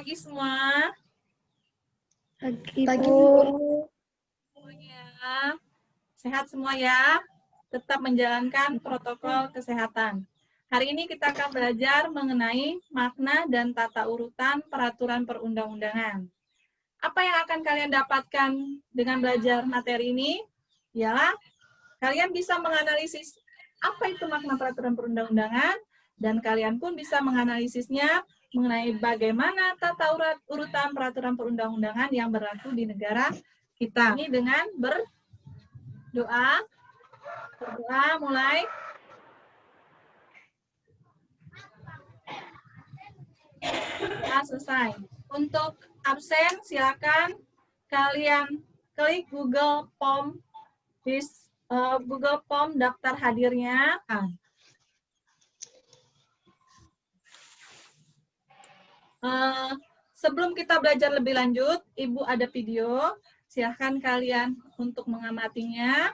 pagi semua. Pagi, Bu. Semuanya sehat semua ya. Tetap menjalankan protokol kesehatan. Hari ini kita akan belajar mengenai makna dan tata urutan peraturan perundang-undangan. Apa yang akan kalian dapatkan dengan belajar materi ini? Ialah kalian bisa menganalisis apa itu makna peraturan perundang-undangan, dan kalian pun bisa menganalisisnya mengenai bagaimana tata urutan peraturan perundang-undangan yang berlaku di negara kita. Ini dengan berdoa mulai. Selesai. Untuk absen, silakan kalian klik Google Form daftar hadirnya. Sebelum kita belajar lebih lanjut, Ibu ada video. Silahkan kalian untuk mengamatinya.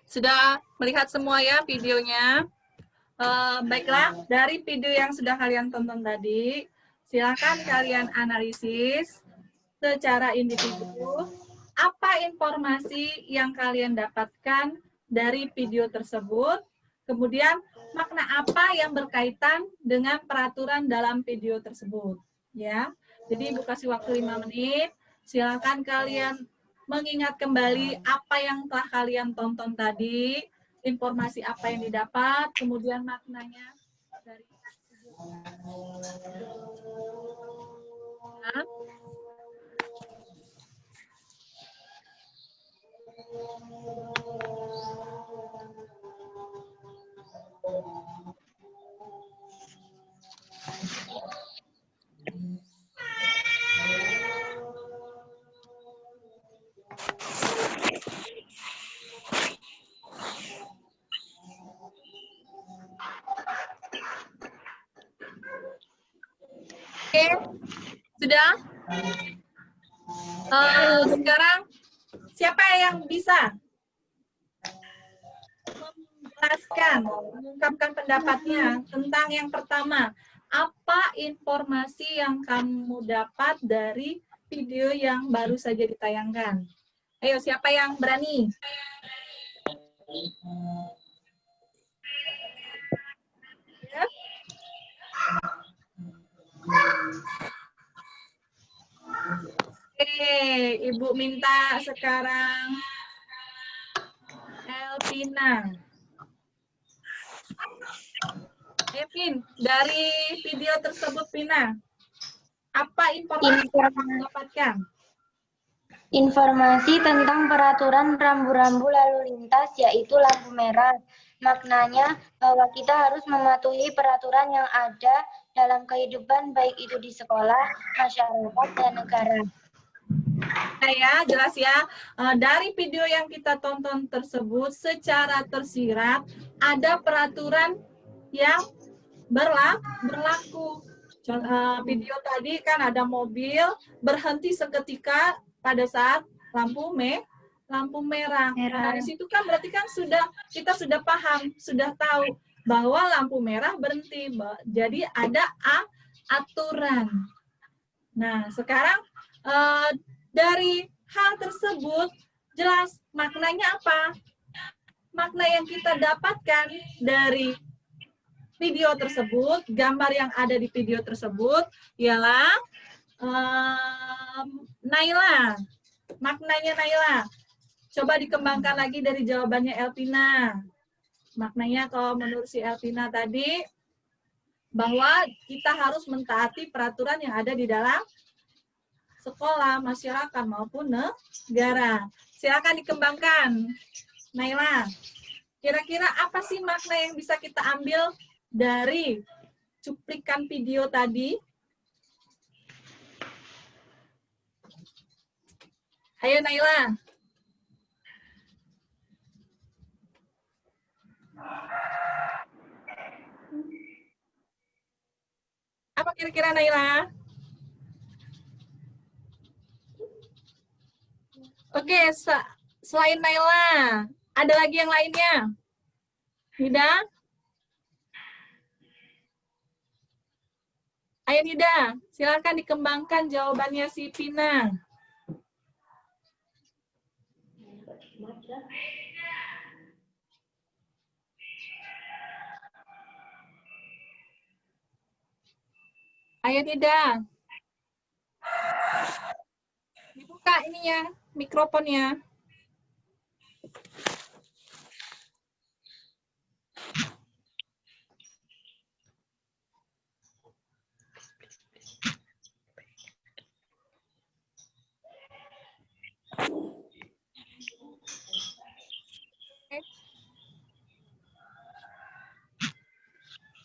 Sudah melihat semua ya videonya? Baiklah, dari video yang sudah kalian tonton tadi, silakan kalian analisis secara individu apa informasi yang kalian dapatkan dari video tersebut, kemudian makna apa yang berkaitan dengan peraturan dalam video tersebut. Ya, jadi Ibu kasih waktu 5 menit, silakan kalian mengingat kembali apa yang telah kalian tonton tadi, informasi apa yang didapat, kemudian maknanya dari Oke, sudah? Sekarang siapa yang bisa menjelaskan, mengungkapkan pendapatnya tentang yang pertama? Apa informasi yang kamu dapat dari video yang baru saja ditayangkan? Ayo, siapa yang berani? Ya. Oke, Ibu minta sekarang Elpina. Pin, dari video tersebut, Pina, apa informasi yang kamu dapatkan? Informasi tentang peraturan rambu-rambu lalu lintas, yaitu lampu merah. Maknanya bahwa kita harus mematuhi peraturan yang ada dalam kehidupan, baik itu di sekolah, masyarakat, dan negara. Saya jelas ya, dari video yang kita tonton tersebut secara tersirat ada peraturan yang berlaku. Video tadi kan ada mobil berhenti seketika pada saat lampu merah. Nah, di situ kan berarti kan kita sudah paham, sudah tahu bahwa lampu merah berhenti. Jadi ada aturan. Nah, sekarang dari hal tersebut jelas maknanya apa? Makna yang kita dapatkan dari video tersebut, gambar yang ada di video tersebut ialah Naila. Maknanya Naila. Coba dikembangkan lagi dari jawabannya Elpina. Maknanya kalau menurut si Elpina tadi, bahwa kita harus mentaati peraturan yang ada di dalam sekolah, masyarakat, maupun negara. Silakan dikembangkan. Naila, kira-kira apa sih makna yang bisa kita ambil dari cuplikan video tadi? Ayo Naila. Apa kira-kira Naila? Oke, selain Naila, ada lagi yang lainnya? Nida? Ayo Nida, silakan dikembangkan jawabannya si Pina. Ayo Nida. Dibuka ininya, mikrofonnya.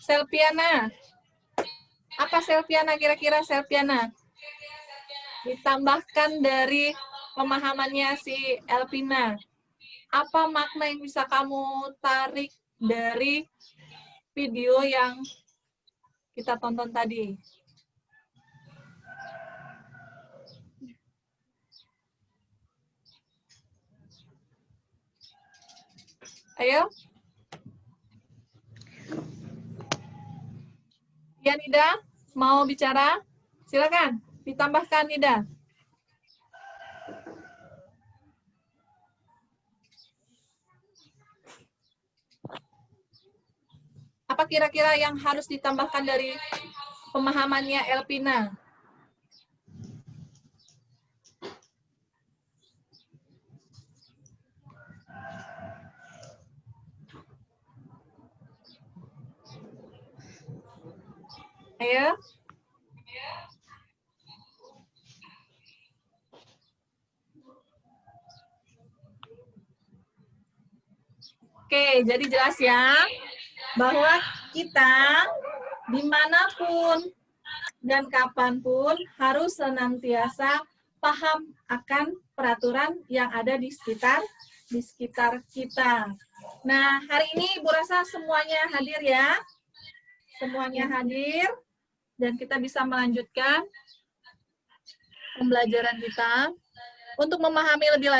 Selpiana. Apa Selpiana kira-kira Selpiana? Ditambahkan dari pemahamannya si Elpina. Apa makna yang bisa kamu tarik dari video yang kita tonton tadi? Ayo. Ya, Nida, mau bicara? Silakan, ditambahkan Nida. Apa kira-kira yang harus ditambahkan dari pemahamannya Elpina? Ayo. Oke, jadi jelas ya, bahwa kita dimanapun dan kapanpun harus senantiasa paham akan peraturan yang ada di sekitar kita. Nah, hari ini Ibu rasa semuanya hadir ya. Semuanya hadir dan kita bisa melanjutkan pembelajaran kita. Untuk memahami lebih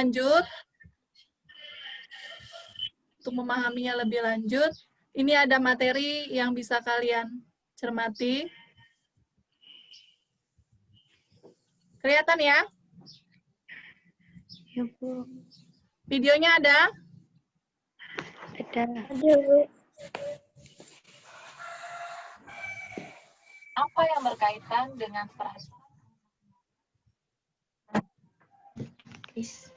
lanjut, ini ada materi yang bisa kalian cermati. Kelihatan ya? Ya, Bu. Videonya ada? Ada. Ada, Bu. Apa yang berkaitan dengan perasaan? Please.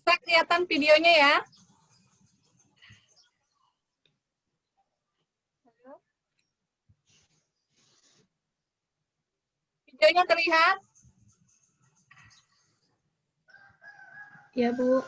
Bisa kelihatan videonya ya? Videonya terlihat? Ya, Bu.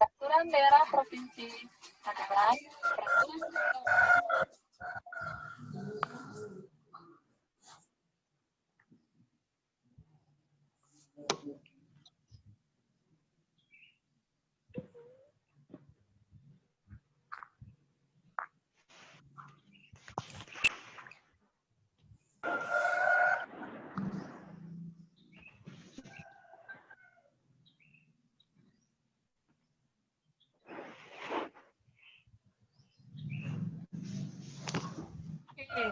Peraturan daerah provinsi Tangerang, peraturan Oke,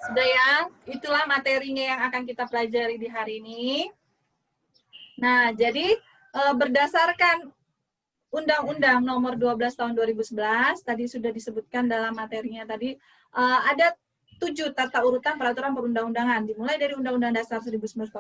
sudah ya, itulah materinya yang akan kita pelajari di hari ini. Nah, jadi berdasarkan Undang-Undang Nomor 12 Tahun 2011, tadi sudah disebutkan dalam materinya tadi, ada 7 tata urutan peraturan perundang-undangan, dimulai dari Undang-Undang Dasar 1945,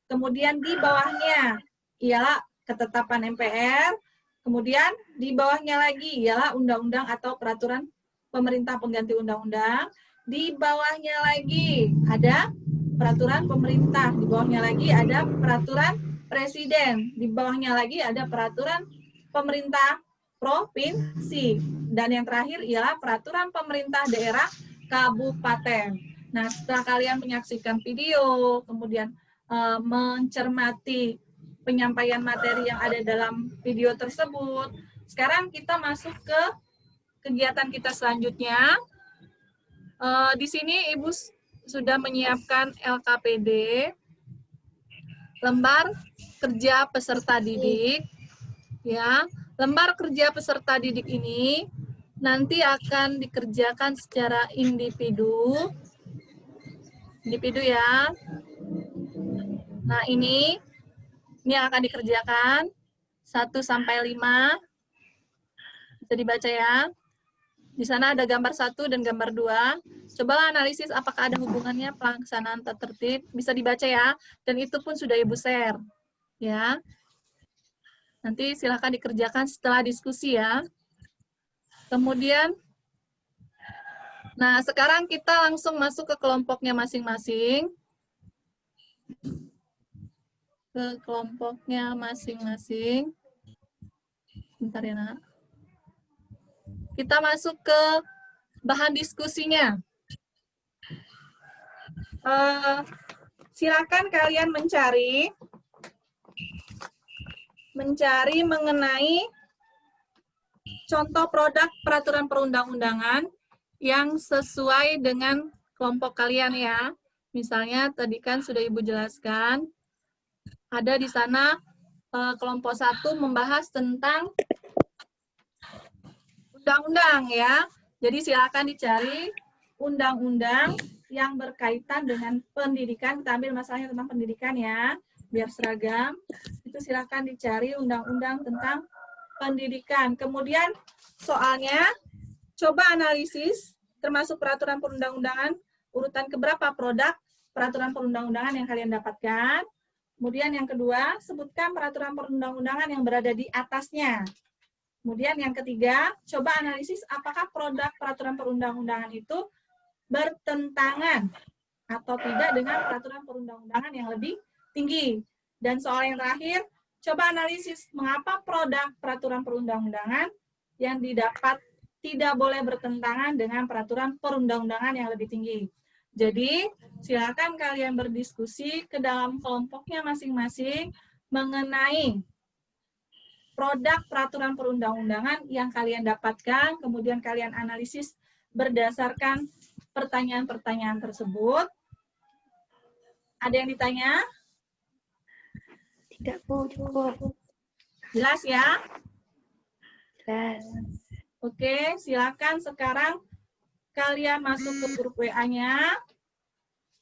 kemudian di bawahnya ialah ketetapan MPR, kemudian di bawahnya lagi ialah undang-undang atau peraturan pemerintah pengganti undang-undang, di bawahnya lagi ada peraturan pemerintah, di bawahnya lagi ada peraturan presiden, di bawahnya lagi ada peraturan pemerintah provinsi, dan yang terakhir ialah peraturan pemerintah daerah kabupaten. Nah, setelah kalian menyaksikan video, kemudian mencermati penyampaian materi yang ada dalam video tersebut, sekarang kita masuk ke kegiatan kita selanjutnya. Di sini Ibu sudah menyiapkan LKPD, lembar kerja peserta didik, ya. Lembar kerja peserta didik ini nanti akan dikerjakan secara individu ya. Nah, ini yang akan dikerjakan 1 sampai 5. Bisa dibaca ya. Di sana ada gambar 1 dan gambar 2. Cobalah analisis apakah ada hubungannya pelaksanaan tata tertib. Bisa dibaca ya. Dan itu pun sudah Ibu share. Ya. Nanti silakan dikerjakan setelah diskusi ya. Kemudian Nah, sekarang kita langsung masuk ke kelompoknya masing-masing. Ke kelompoknya masing-masing. Bentar ya, Nak. Kita masuk ke bahan diskusinya. Silakan kalian mencari mengenai contoh produk peraturan perundang-undangan yang sesuai dengan kelompok kalian ya. Misalnya tadi kan sudah Ibu jelaskan, ada di sana kelompok 1 membahas tentang undang-undang ya. Jadi silakan dicari undang-undang yang berkaitan dengan pendidikan. Kita ambil masalahnya tentang pendidikan ya, biar seragam. Itu silakan dicari undang-undang tentang pendidikan. Kemudian soalnya coba analisis termasuk peraturan perundang-undangan urutan keberapa produk peraturan perundang-undangan yang kalian dapatkan. Kemudian yang kedua, sebutkan peraturan perundang-undangan yang berada di atasnya. Kemudian yang ketiga, coba analisis apakah produk peraturan perundang-undangan itu bertentangan atau tidak dengan peraturan perundang-undangan yang lebih tinggi. Dan soal yang terakhir, coba analisis mengapa produk peraturan perundang-undangan yang didapat tidak boleh bertentangan dengan peraturan perundang-undangan yang lebih tinggi. Jadi, silakan kalian berdiskusi ke dalam kelompoknya masing-masing mengenai produk peraturan perundang-undangan yang kalian dapatkan, kemudian kalian analisis berdasarkan pertanyaan-pertanyaan tersebut. Ada yang ditanya? Tidak, Bu, cukup. Jelas ya? Jelas. Oke, silakan sekarang kalian masuk ke grup WA-nya.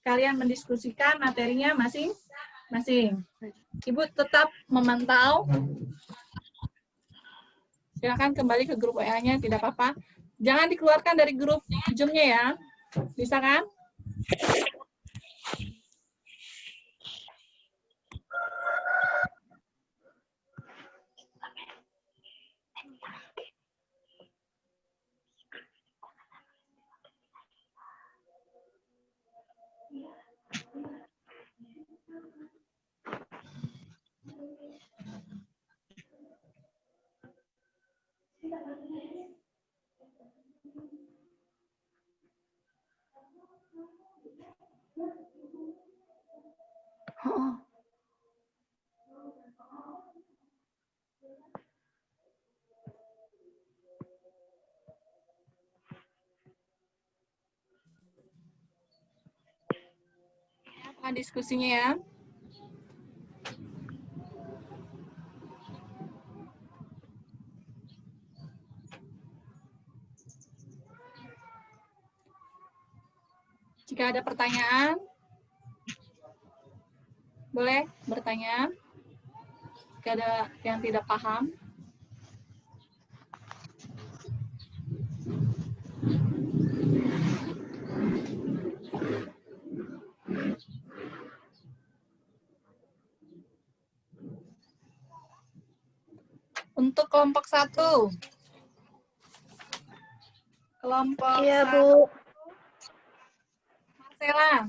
Kalian mendiskusikan materinya masing-masing. Ibu tetap memantau. Silakan kembali ke grup WA-nya, tidak apa-apa. Jangan dikeluarkan dari grup Zoom-nya ya. Bisa kan? Oh. Apa diskusinya ya? Jika ada pertanyaan, boleh bertanya. Jika ada yang tidak paham. Untuk kelompok 1. Kelompok Iya, 1. Bu. Marcela.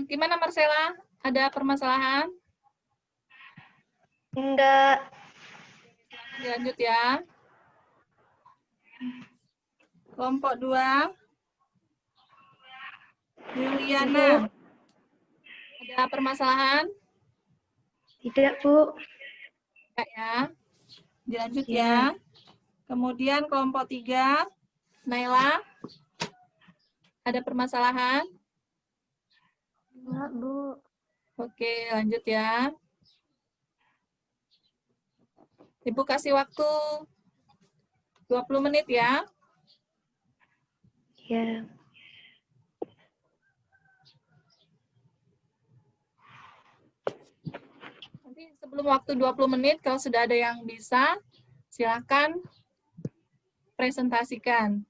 Gimana Marcela? Ada permasalahan? Enggak. Dilanjut ya. Kelompok 2. Juliana. Ada permasalahan? Tidak, Bu. Enggak ya. Dilanjut Ya. ya. Kemudian kelompok 3. Naila. Ada permasalahan? Enggak, Bu. Oke, lanjut ya. Ibu kasih waktu 20 menit ya. Ya. Nanti sebelum waktu 20 menit, kalau sudah ada yang bisa, silakan presentasikan.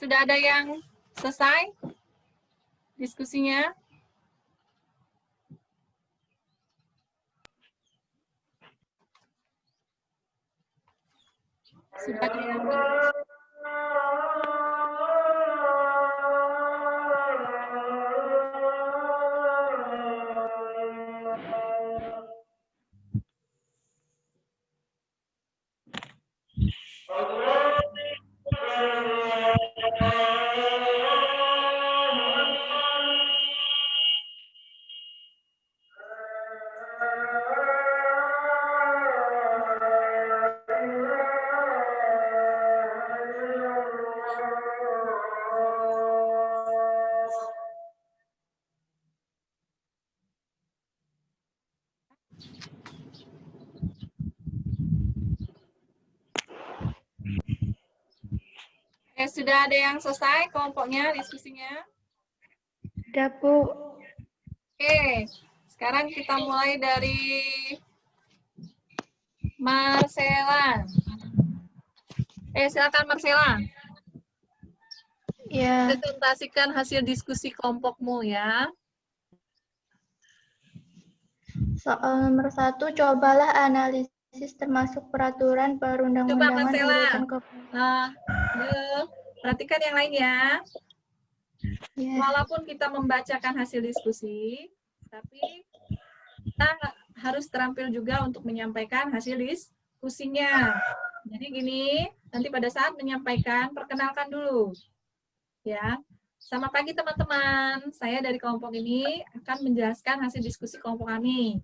Sudah ada yang selesai diskusinya? Sudah ada yang sudah ada yang selesai kelompoknya, diskusinya? Sudah, Bu. Oke, sekarang kita mulai dari Marcella. Silakan Marcella. Ya. Presentasikan hasil diskusi kelompokmu ya. Soal nomor 1, cobalah analisis termasuk peraturan perundang-undangan urutan ke... Nah, Perhatikan yang lain ya. Ya. Walaupun kita membacakan hasil diskusi, tapi kita harus terampil juga untuk menyampaikan hasil diskusinya. Jadi gini, nanti pada saat menyampaikan, perkenalkan dulu. Ya. Selamat pagi teman-teman. Saya dari kelompok ini akan menjelaskan hasil diskusi kelompok kami.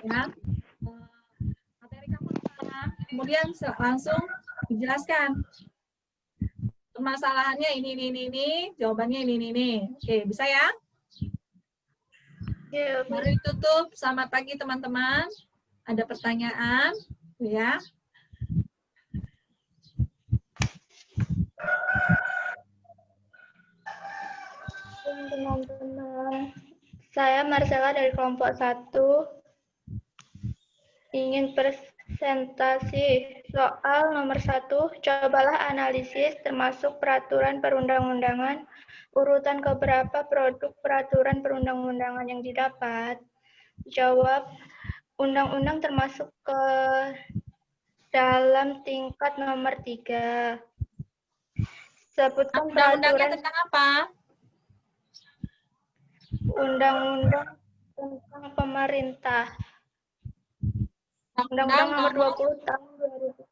Ya. Materi kamu apa? Kemudian langsung dijelaskan. Permasalahannya ini, jawabannya ini. Oke, bisa ya? Ya, Bu. Mari ditutup. Selamat pagi teman-teman. Ada pertanyaan? Ya. Teman-teman, saya Marcella dari kelompok 1 ingin presentasi soal nomor 1. Cobalah analisis termasuk peraturan perundang-undangan urutan keberapa produk peraturan perundang-undangan yang didapat. Jawab, undang-undang termasuk ke dalam tingkat nomor 3. Sebutkan Undang-undangnya peraturan tentang apa? undang-undang tentang pemerintah. Undang-Undang nomor 20 tahun 2000.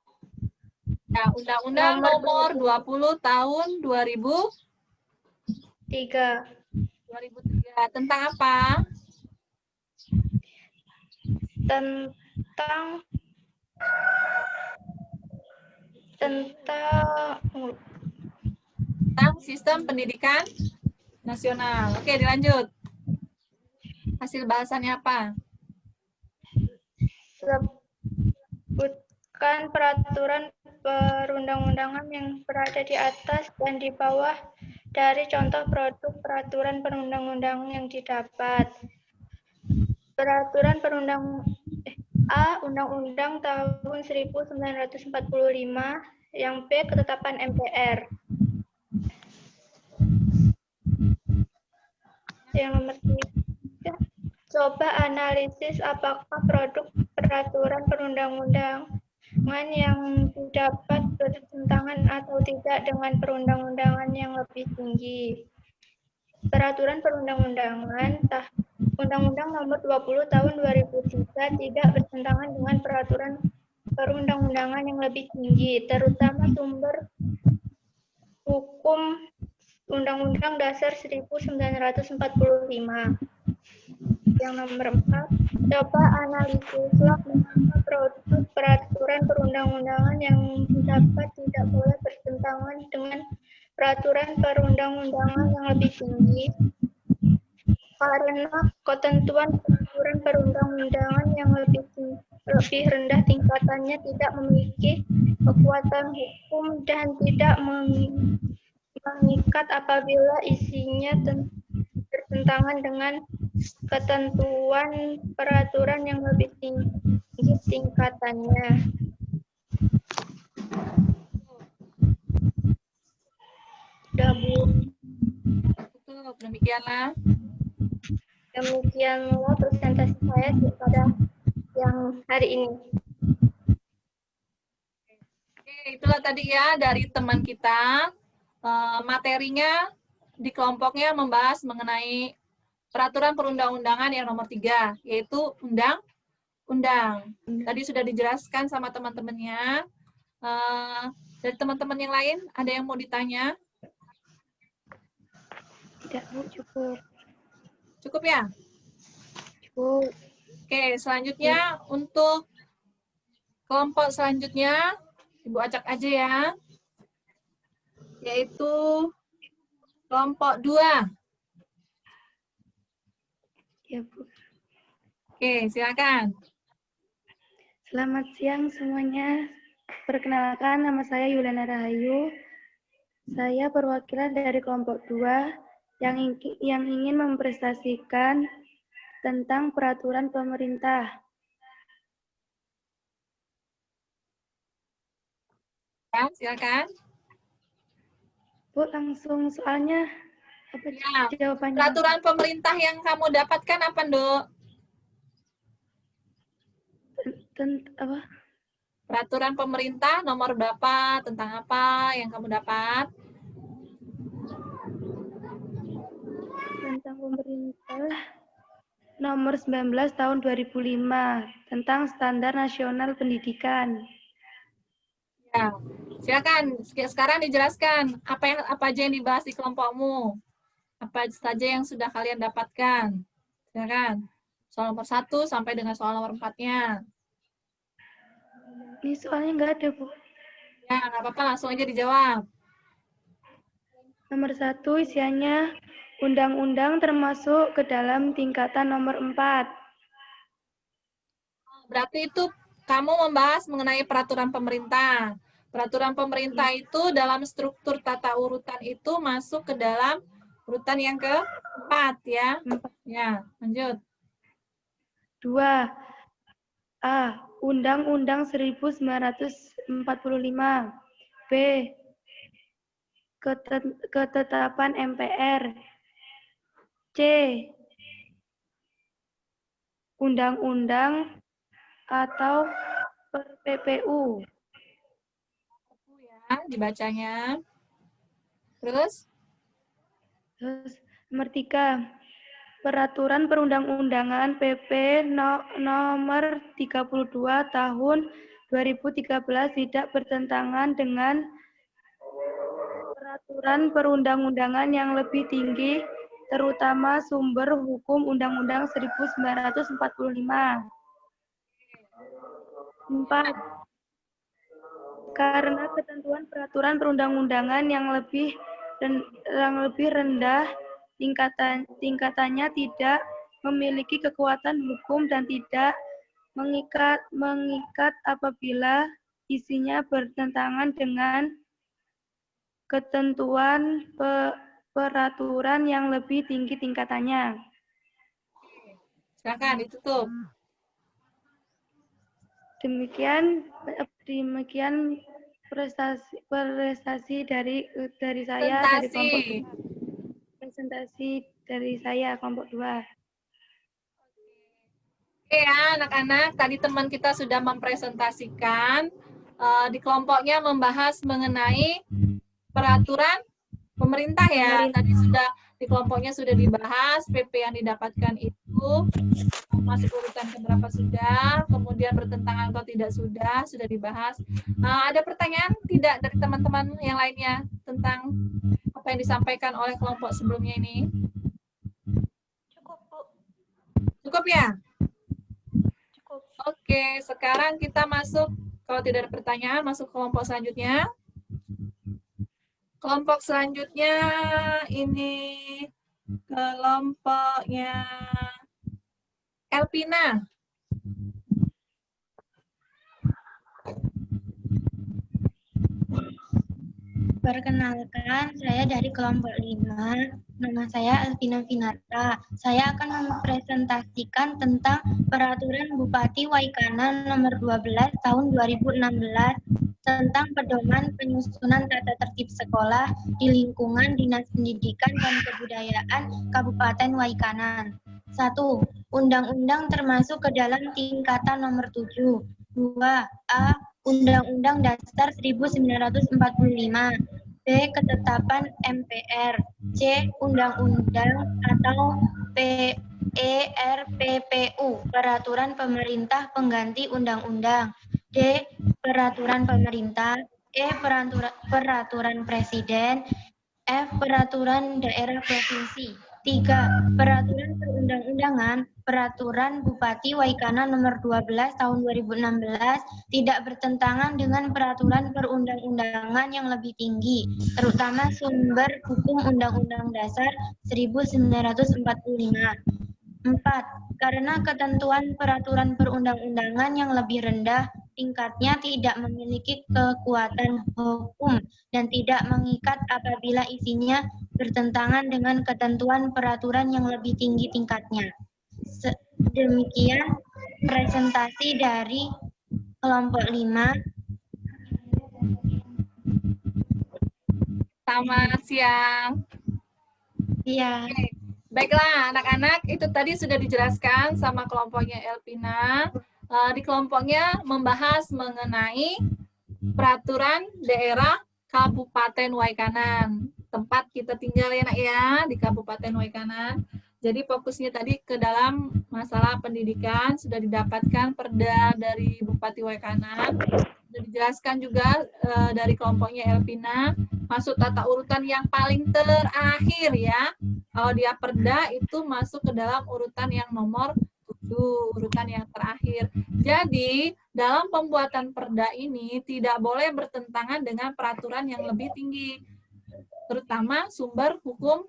Ya, Undang-Undang nomor 20 tahun 2003. Tentang apa? Tentang sistem pendidikan nasional. Oke, dilanjut. Hasil bahasannya apa? Sebutkan peraturan perundang-undangan yang berada di atas dan di bawah dari contoh produk peraturan perundang-undangan yang didapat. Peraturan Undang-Undang tahun 1945, yang B, ketetapan MPR. Yang nomor 3, coba analisis apakah produk peraturan perundang-undangan yang didapat bertentangan atau tidak dengan perundang-undangan yang lebih tinggi. Peraturan perundang-undangan Undang-Undang nomor 20 tahun 2003 tidak bertentangan dengan peraturan perundang-undangan yang lebih tinggi, terutama sumber hukum Undang-Undang Dasar 1945. Yang nomor 4, coba analisislah mengapa produk peraturan perundang-undangan yang didapat tidak boleh bertentangan dengan peraturan perundang-undangan yang lebih tinggi. Karena ketentuan peraturan perundang-undangan yang lebih rendah tingkatannya tidak memiliki kekuatan hukum dan tidak mengikat apabila isinya bertentangan dengan ketentuan peraturan yang lebih tinggi tingkatannya. Udah, Bu. Tutup, demikianlah. Demikianlah presentasi saya pada yang hari ini. Oke, itulah tadi ya dari teman kita. Materinya di kelompoknya membahas mengenai peraturan perundang-undangan yang nomor 3, yaitu undang-undang. Tadi sudah dijelaskan sama teman-temannya. Dari teman-teman yang lain, ada yang mau ditanya? Tidak, Bu, cukup. Cukup ya? Cukup. Oke, selanjutnya untuk kelompok selanjutnya, Ibu acak aja ya. Yaitu kelompok 2. Ya, Bu. Oke, silakan. Selamat siang semuanya. Perkenalkan, nama saya Yulana Rahayu. Saya perwakilan dari kelompok 2 yang ingin mempresentasikan tentang peraturan pemerintah. Ya, silakan. Bu, langsung soalnya apa Ya, jawabannya? peraturan pemerintah yang kamu dapatkan apa, Nduk? Apa? Peraturan pemerintah nomor berapa, tentang apa yang kamu dapat? Tentang pemerintah nomor 19 tahun 2005 tentang standar nasional pendidikan. Ya, silakan. Sekarang dijelaskan apa aja yang dibahas di kelompokmu. Apa saja yang sudah kalian dapatkan. Silakan. Soal nomor 1 sampai dengan soal nomor 4-nya. Ini soalnya nggak ada, Bu. Ya, nggak apa-apa, langsung aja dijawab. Nomor 1 isiannya undang-undang termasuk ke dalam tingkatan nomor 4. Berarti itu kamu membahas mengenai peraturan pemerintah. Peraturan pemerintah itu dalam struktur tata urutan itu masuk ke dalam urutan yang keempat ya. Ya, lanjut. 2. A. Undang-Undang 1945. B. Ketetapan MPR. C. Undang-Undang atau PPU. Ya, dibacanya. Terus? Nomor 3. Peraturan Perundang-Undangan PP nomor 32 tahun 2013 tidak bertentangan dengan peraturan perundang-undangan yang lebih tinggi, terutama sumber hukum Undang-Undang 1945. 4. Karena ketentuan peraturan perundang-undangan yang lebih rendah tingkatannya tidak memiliki kekuatan hukum dan tidak mengikat apabila isinya bertentangan dengan ketentuan peraturan yang lebih tinggi tingkatannya. Silakan ditutup. Demikian prestasi dari saya dari kelompok 2. Presentasi dari saya kelompok 2. Oke ya, anak-anak, tadi teman kita sudah mempresentasikan di kelompoknya membahas mengenai peraturan pemerintah ya. Tadi sudah di kelompoknya sudah dibahas PP yang didapatkan itu masuk urutan keberapa sudah, kemudian bertentangan atau tidak sudah dibahas. Ada pertanyaan tidak dari teman-teman yang lainnya tentang apa yang disampaikan oleh kelompok sebelumnya ini? Cukup, Bu. Cukup ya? Cukup. Oke, sekarang kita masuk, kalau tidak ada pertanyaan, masuk ke kelompok selanjutnya. Kelompok selanjutnya ini kelompoknya Elpina. Perkenalkan, saya dari kelompok 5. Nama saya Elvina Vinata. Saya akan mempresentasikan tentang Peraturan Bupati Waikanan nomor 12 tahun 2016 tentang pedoman penyusunan tata tertib sekolah di lingkungan Dinas Pendidikan dan Kebudayaan Kabupaten Waikanan. 1. Undang-undang termasuk ke dalam tingkatan nomor 7. 2. A. Undang-Undang Dasar 1945. B. Ketetapan MPR. C. Undang-Undang atau PERPPU, Peraturan Pemerintah Pengganti Undang-Undang. D. Peraturan Pemerintah. E. Peraturan Presiden. F. Peraturan Daerah Provinsi. 3. Peraturan Perundang-Undangan, Peraturan Bupati Waikanan nomor 12 tahun 2016 tidak bertentangan dengan peraturan perundang-undangan yang lebih tinggi, terutama sumber hukum Undang-Undang Dasar 1945. 4. Karena ketentuan peraturan perundang-undangan yang lebih rendah tingkatnya tidak memiliki kekuatan hukum dan tidak mengikat apabila isinya bertentangan dengan ketentuan peraturan yang lebih tinggi tingkatnya. Demikian presentasi dari kelompok 5. Selamat siang. Iya. Baiklah, anak-anak, itu tadi sudah dijelaskan sama kelompoknya Elpina di kelompoknya membahas mengenai peraturan daerah Kabupaten Waikanan. Tempat kita tinggal ya nak ya, di Kabupaten Waikanan. Jadi fokusnya tadi ke dalam masalah pendidikan, sudah didapatkan perda dari Bupati Waikanan. Sudah dijelaskan juga dari kelompoknya Elvina, masuk tata urutan yang paling terakhir ya. Kalau dia perda itu masuk ke dalam urutan yang nomor 7, urutan yang terakhir. Jadi, dalam pembuatan perda ini tidak boleh bertentangan dengan peraturan yang lebih tinggi, terutama sumber hukum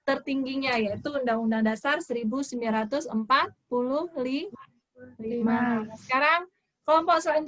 tertingginya, yaitu Undang-Undang Dasar 1945. Sekarang, kelompok selanjutnya